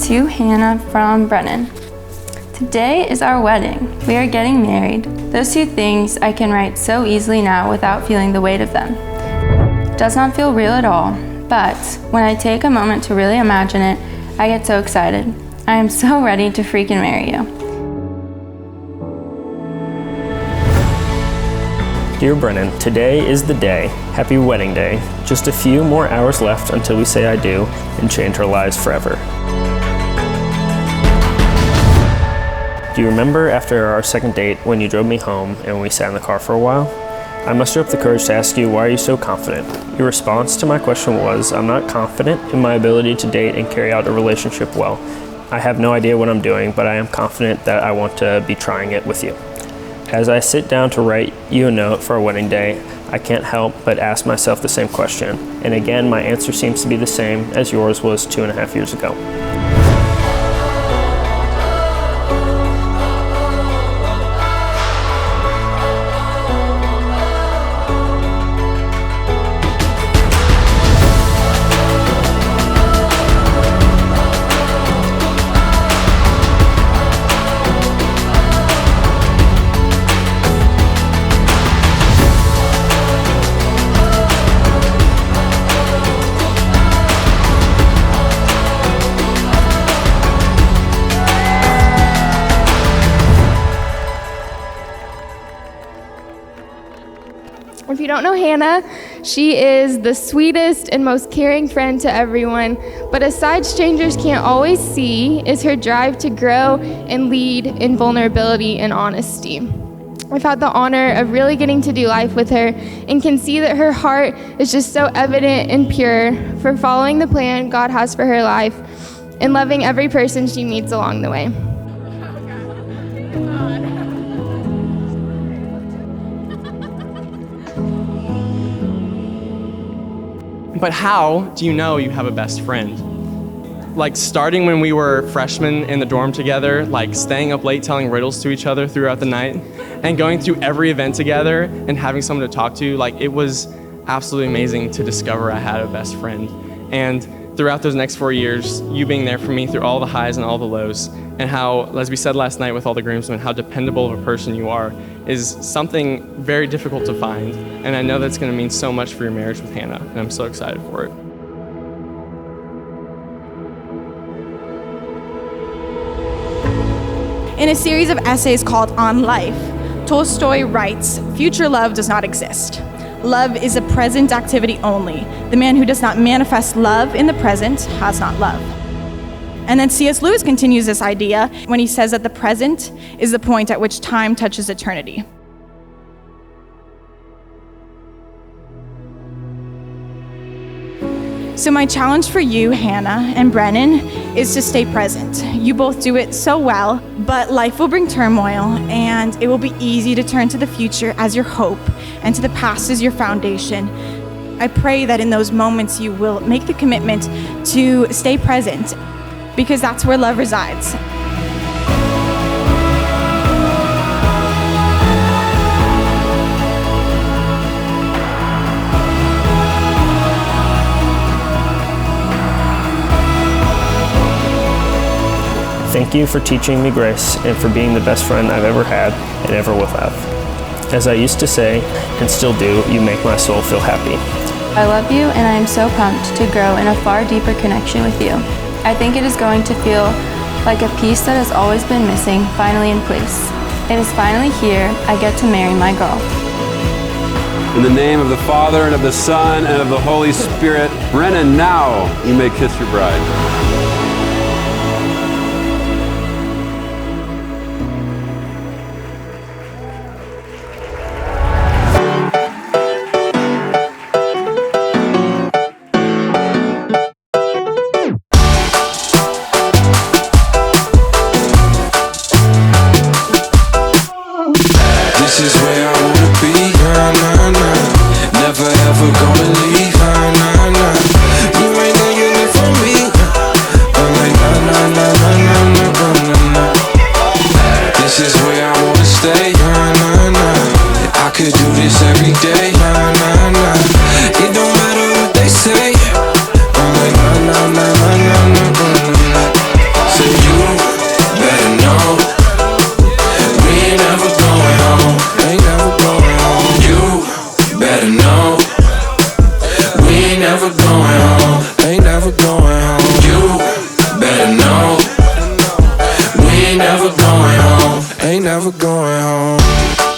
to Hannah from Brennan. Today is our wedding. We are getting married. Those two things I can write so easily now without feeling the weight of them. It does not feel real at all, but when I take a moment to really imagine it, I get so excited. I am so ready to freaking marry you. Dear Brennan, today is the day. Happy wedding day. Just a few more hours left until we say I do and change our lives forever. Do you remember after our second date when you drove me home and we sat in the car for a while? I mustered up the courage to ask you, why are you so confident? Your response to my question was, I'm not confident in my ability to date and carry out a relationship well. I have no idea what I'm doing, but I am confident that I want to be trying it with you. As I sit down to write you a note for our wedding day, I can't help but ask myself the same question. And again, my answer seems to be the same as yours was 2.5 years ago. If you don't know Hannah, she is the sweetest and most caring friend to everyone, but a side strangers can't always see is her drive to grow and lead in vulnerability and honesty. I've had the honor of really getting to do life with her and can see that her heart is just so evident and pure for following the plan God has for her life and loving every person she meets along the way. But how do you know you have a best friend? Like starting when we were freshmen in the dorm together, like staying up late telling riddles to each other throughout the night, and going through every event together and having someone to talk to, like it was absolutely amazing to discover I had a best friend. And throughout those next 4 years, you being there for me through all the highs and all the lows, and how, as we said last night with all the groomsmen, how dependable of a person you are is something very difficult to find. And I know that's gonna mean so much for your marriage with Hannah, and I'm so excited for it. In a series of essays called On Life, Tolstoy writes, "Future love does not exist. Love is a present activity only. The man who does not manifest love in the present has not love." And then C.S. Lewis continues this idea when he says that the present is the point at which time touches eternity. So my challenge for you, Hannah and Brennan, is to stay present. You both do it so well, but life will bring turmoil, and it will be easy to turn to the future as your hope and to the past as your foundation. I pray that in those moments you will make the commitment to stay present, because that's where love resides. Thank you for teaching me grace and for being the best friend I've ever had and ever will have. As I used to say, and still do, you make my soul feel happy. I love you, and I am so pumped to grow in a far deeper connection with you. I think it is going to feel like a piece that has always been missing finally in place. It is finally here. I get to marry my girl. In the name of the Father, and of the Son, and of the Holy Spirit, Brennan, now you may kiss your bride. This is where I wanna be, nah, nah, nah. Never ever gonna leave, nah, nah, nah. You ain't know you live for me, going home. Ain't never going home.